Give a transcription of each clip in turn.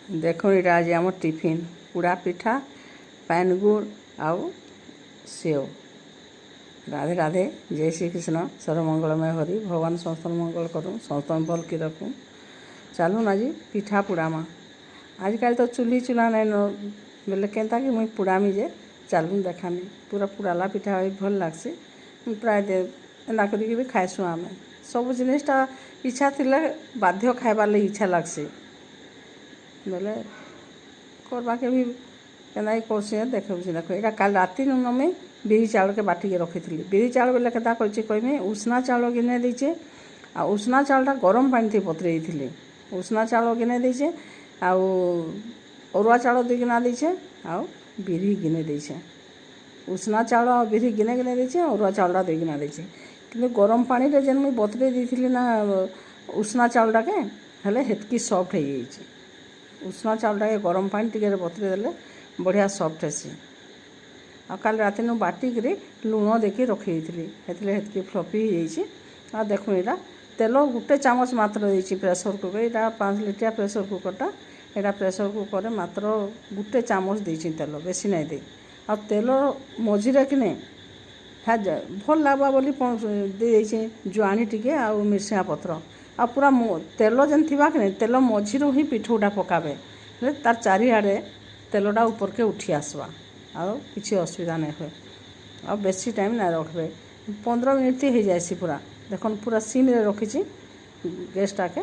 देखो ये आज आम टिफिन पुड़ा पिठा पैन गुड़ आउ सेव। राधे राधे, जय श्री कृष्ण। सर्वमंगलमय हरि। भगवान समस्त मंगल करूँ, समस्त भल की रखूँ। चलून आज पिठा पुड़ामा। आजकल तो चूल्ही चूल्हा नहीं न बोले केनता कि मुई पुड़ामी जे चलून देखामी। पूरा पुड़ाला पिठा भल लगसी। प्राय एना करी भी खाइसु आमे। सब जिनिसटा इच्छा थिले बाध्य खाइबार लगे इच्छा लगसी बोले करवा के भी केना करसी देखे देखो। यहाँ कल राति नमें बिरी चाउल के बाटी के रखी थी। बिरी चाउल बोले केता करछि कहमी उष्णा चाउल गिने देचे आ उष्णा चाउलटा गरम पानी थी बतरई थी। उष्णा चाउल गिने देचे आउ अरुआ चाउल दुई गिना देचे आउ बिरी गिने देचे। उष्णा चाउल आ बिरी गिने गिने देचे अरुआ चाउलटा दुई गिना देचे। कि गरम पानी रे जेन मुई बतरई देइथिली ना उष्णा चाउलटा के हेले हेतकी सॉफ्ट हो जाइए। उष्णा चाउलटा के गरम पानी टिके बतरई देले बढ़िया सॉफ्ट हेसी। आ कल राति नु बाटिक लुण देके रखी थी हेतकी फ्लफी हो जाइए। आ देखो यहाँ तेल गोटे चामच मात्र देती प्रेसर कुकर। यहाँ 5 लिटर प्रेसर कुकरटा। यहाँ प्रेसर कुकर मात्र गोटे चामच देती तेल, बेसी नहीं दे। आ तेल मझीरे कि नहीं है भल लगवा बोली दे जुआणी टिके आ मिर्सिया पत्र आ पूरा तेल जेन थिबा कि नहीं तेल मझीरू ही पिठौटा पकाबे तार चारिआडे तेलटा ऊपर के उठी आसवा आ किसी असुविधा नहीं हुए। आ बेसी टाइम नहीं रखबे 15 मिनट हो जाए पूरा। देखो पूरा सिम रे रखी गैसटा के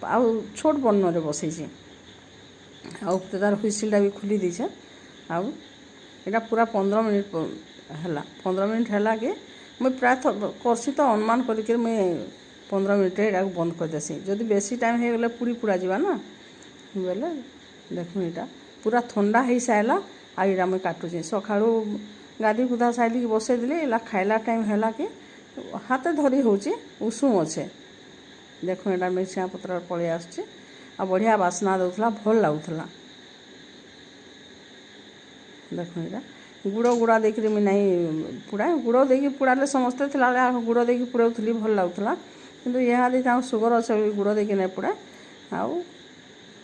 आ छोट बर्न रे बसई आउ तार हुइसिलटा भी खुली दीचे। आउ यहाँ पूरा 15 मिनट है 15 मिनट है कि मुझे प्राय करसी तो अनुमान करके मुझे 15 मिनट यहाँ बंद कर देसी। जदि बेसी टाइम हो गले पुड़ी पुड़ा जावा ना बोले देखो यहाँ पूरा ठंडा हो सारा। आ यहाँ मुझे काटुची सका गाधी गुधा साइल की बसई देली इला खाइला टाइम है कि हाथ धरी हो उषुम अच्छे। देखो यहाँ मिर्सिया पत्र पलि आस बढ़िया बास्ना दूसरा भल लगुला। देखो यहाँ गुड़ गुड़ा देकर मुझे नहीं पुड़ा गुड़ देकी पुड़ाले समस्ते थिला गुड़ देकी पुड़ाऊली भल लगुला। किंतु यहाँ दी सुगर अच्छे गुड़ देकी नहीं पुड़ा आउ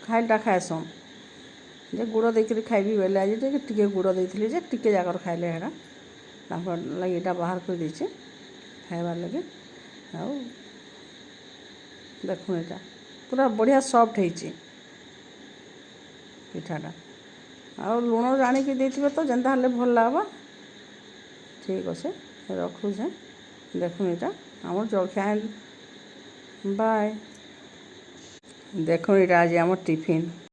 खाइलटा खाएसन जे गुड़ देकर खाइबी बेले आज टे गुड़ देती जे टिके जाकर खाइले है लगे यहाँ बाहर कर दीचे खाइबार लगे। आउ देखो यहाँ पूरा बढ़िया सॉफ्ट होती पिठाटा आ लुण जाणी की देथिबे तो जेनता हले भल लागबा। ठीक अच्छे रखुचे। देखो यहाँ आम जलखिया बाय। देखो यहाँ आज आम टिफिन